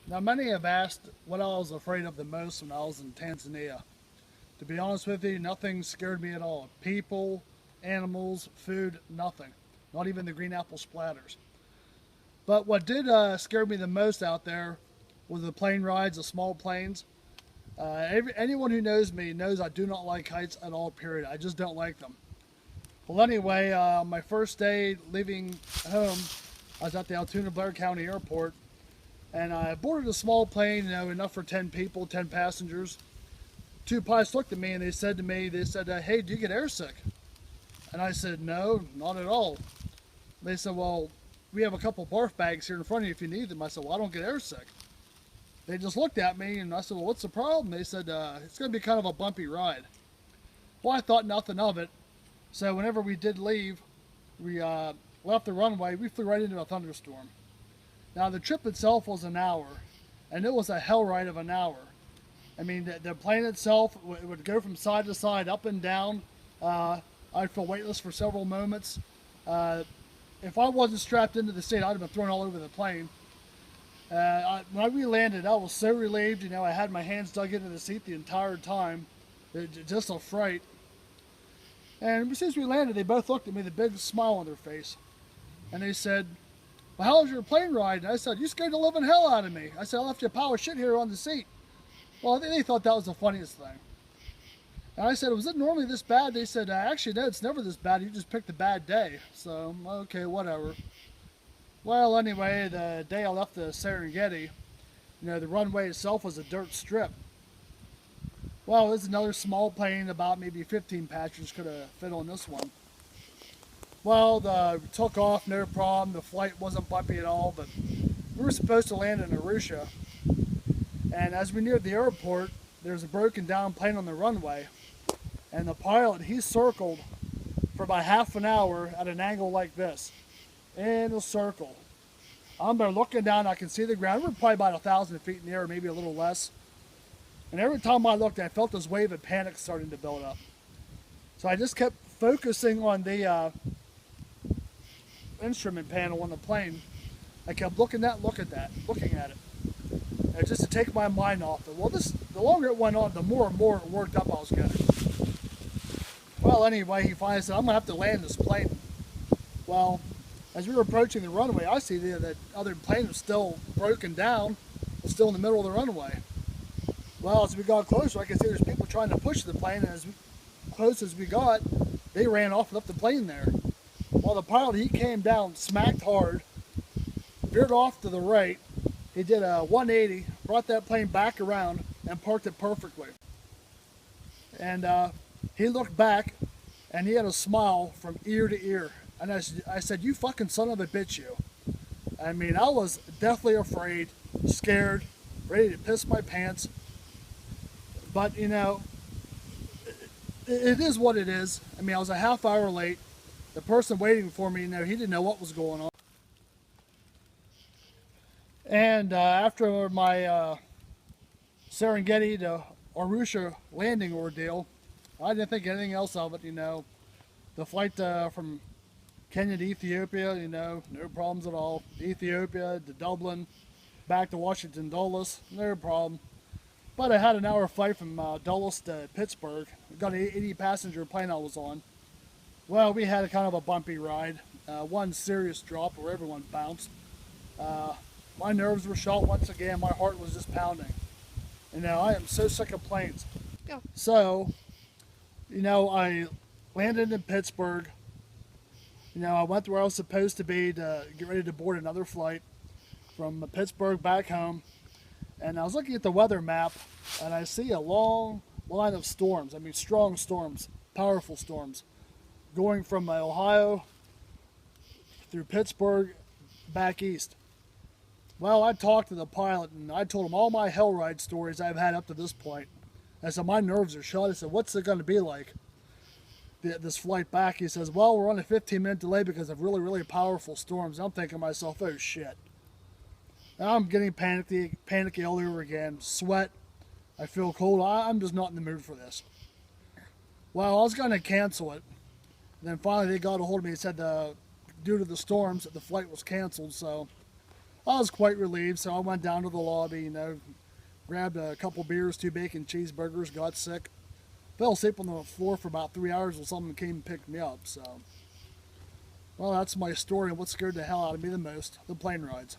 Now, many have asked what I was afraid of the most when I was in Tanzania. To be honest with you, nothing scared me at all. People, animals, food, nothing. Not even the green apple splatters. But what did scare me the most out there was the plane rides, the small planes. Anyone who knows me knows I do not like heights at all, period. I just don't like them. Well, anyway, my first day leaving home, I was at the Altoona Blair County Airport, and I boarded a small plane, enough for 10 people, 10 passengers. Two pilots looked at me and they said, hey, do you get airsick? And I said, no, not at all. They said, well, we have a couple barf bags here in front of you if you need them. I said, well, I don't get airsick. They just looked at me and I said, well, what's the problem? They said, it's going to be kind of a bumpy ride. Well, I thought nothing of it. So whenever we did leave, we left the runway, we flew right into a thunderstorm. Now the trip itself was an hour, and it was a hell ride of an hour. I mean, the plane itself would go from side to side, up and down. I'd feel weightless for several moments. If I wasn't strapped into the seat, I'd have been thrown all over the plane. When we landed, I was so relieved. I had my hands dug into the seat the entire time. Just a fright. And as soon as we landed, they both looked at me with a big smile on their face. And they said, well, how was your plane ride? And I said, you scared the living hell out of me. I said, I left you a pile of shit here on the seat. Well, they thought that was the funniest thing. And I said, was it normally this bad? They said, actually, no, it's never this bad. You just picked a bad day. So, okay, whatever. Well, anyway, the day I left the Serengeti, the runway itself was a dirt strip. Well, there's another small plane, about maybe 15 passengers could have fit on this one. Well, we took off, no problem. The flight wasn't bumpy at all, but we were supposed to land in Arusha. And as we neared the airport, there was a broken down plane on the runway. And the pilot, he circled for about half an hour at an angle like this, in a circle. I'm there looking down, I can see the ground. We're probably about 1,000 feet in the air, maybe a little less. And every time I looked, I felt this wave of panic starting to build up. So I just kept focusing on the instrument panel on the plane. I kept looking at it. And just to take my mind off it. Well, the longer it went on, the more and more worked up I was getting. Well, anyway, he finally said, I'm going to have to land this plane. Well, as we were approaching the runway, I see that other plane was still broken down. It was still in the middle of the runway. Well, as we got closer, I could see there's people trying to push the plane, and as close as we got, they ran off and left the plane there. Well, the pilot, he came down, smacked hard, veered off to the right. He did a 180, brought that plane back around, and parked it perfectly. And he looked back, and he had a smile from ear to ear. And I said, you fucking son of a bitch, you. I mean, I was deathly afraid, scared, ready to piss my pants. But, it is what it is. I mean, I was a half hour late. The person waiting for me, he didn't know what was going on. And after my Serengeti to Arusha landing ordeal, I didn't think anything else of it, The flight from Kenya to Ethiopia, no problems at all. Ethiopia to Dublin, back to Washington Dulles, no problem. But I had an hour flight from Dulles to Pittsburgh. I got an 80 passenger plane I was on. Well, we had a kind of a bumpy ride. One serious drop where everyone bounced. My nerves were shot once again. My heart was just pounding. I am so sick of planes. Go. So, I landed in Pittsburgh. I went to where I was supposed to be to get ready to board another flight from Pittsburgh back home. And I was looking at the weather map, and I see a long line of storms. I mean, strong storms, powerful storms, going from Ohio through Pittsburgh back east. Well, I talked to the pilot, and I told him all my hell ride stories I've had up to this point. I said, my nerves are shot. I said, what's it going to be like, this flight back? He says, well, we're on a 15-minute delay because of really, really powerful storms. I'm thinking to myself, oh, shit. Now I'm getting panicky all over again. Sweat. I feel cold. I'm just not in the mood for this. Well, I was going to cancel it. And then finally they got a hold of me and said due to the storms, the flight was canceled. So I was quite relieved, so I went down to the lobby, you know, grabbed a couple beers, 2 bacon cheeseburgers, got sick, fell asleep on the floor for about 3 hours until someone came and picked me up. So, well, that's my story of what scared the hell out of me the most, the plane rides.